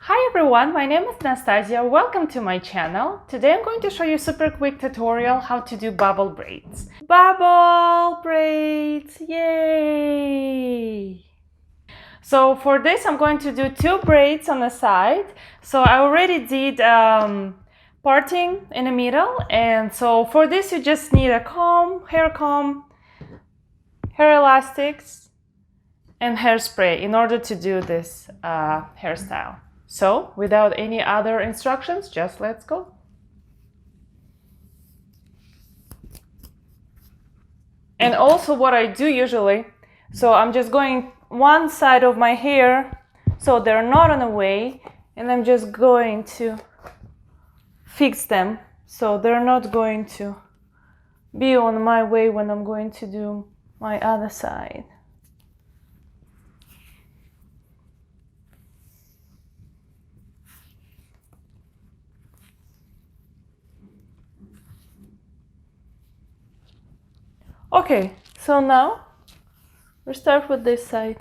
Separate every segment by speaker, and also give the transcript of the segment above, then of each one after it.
Speaker 1: Hi everyone, my name is Anastasia. Welcome to my channel. Today I'm going to show you a super quick tutorial how to do bubble braids. Bubble braids! Yay! So for this I'm going to do 2 braids on the side. So I already did parting in the middle, and so for this you just need a comb, hair elastics, and hairspray in order to do this hairstyle. So, without any other instructions, just let's go. And also what I do usually, so I'm just going one side of my hair so they're not in the way, and I'm just going to fix them so they're not going to be on my way when I'm going to do my other side. Okay, so now we'll start with this side.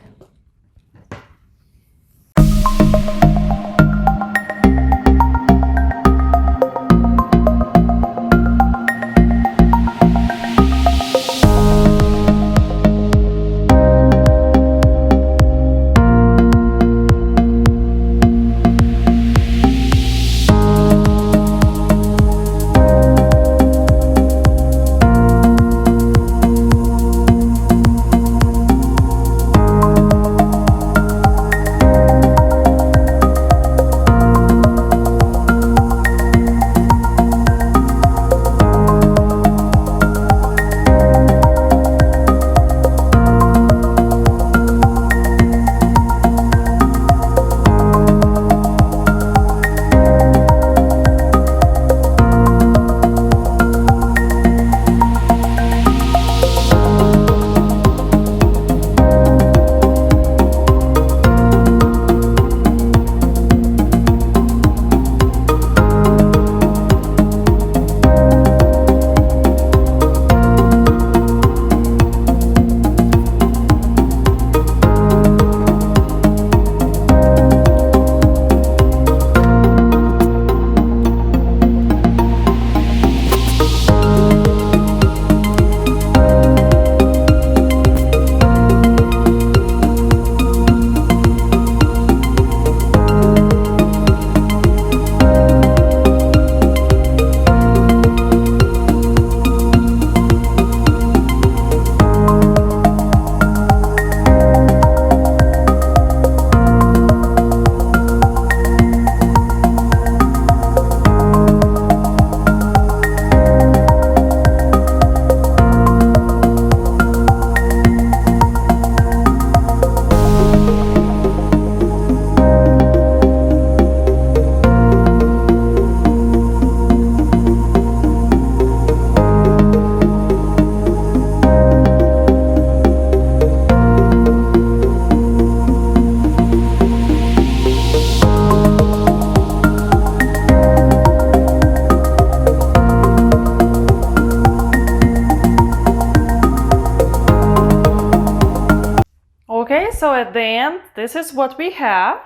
Speaker 1: Okay, so at the end, this is what we have.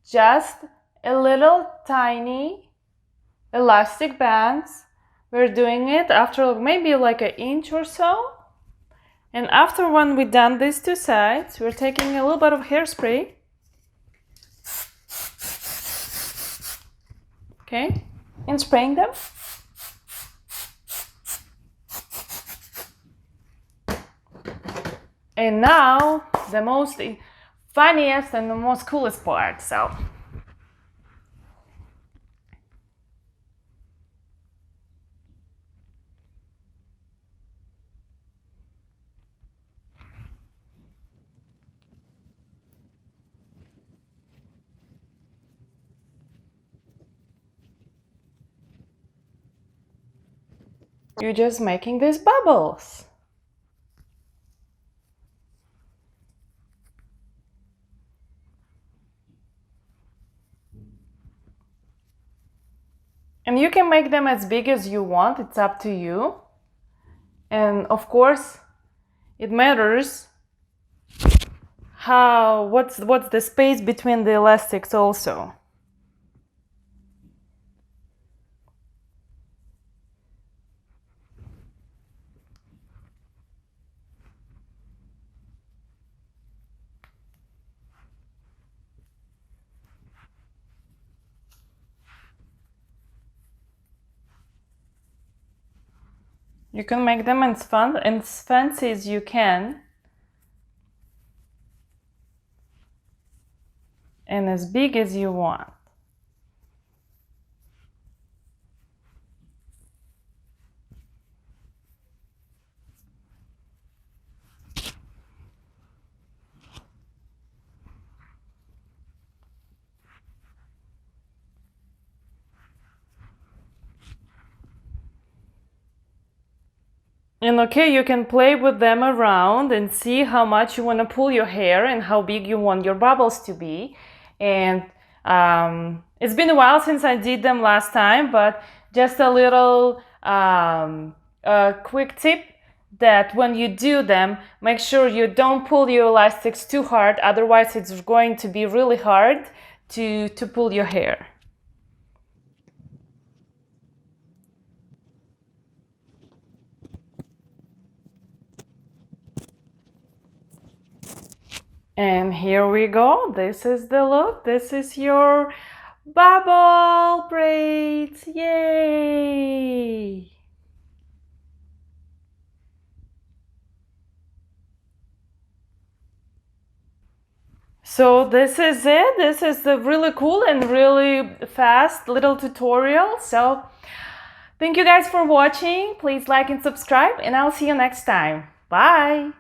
Speaker 1: Just a little tiny elastic bands. We're doing it after maybe like an inch or so. And after when we've done these 2 sides, we're taking a little bit of hairspray. Okay, and spraying them. And now the most funniest and the most coolest part. So you're just making these bubbles. And you can make them as big as you want, it's up to you. And of course, it matters what's the space between the elastics also. You can make them as fancy as you can. And as big as you want. And okay, you can play with them around and see how much you want to pull your hair and how big you want your bubbles to be. And it's been a while since I did them last time, but just a little quick tip that when you do them, make sure you don't pull your elastics too hard, otherwise it's going to be really hard to pull your hair. And here we go. This is the look. This is your bubble braids. Yay! So this is it. This is the really cool and really fast little tutorial. So thank you guys for watching. Please like and subscribe, and I'll see you next time. Bye!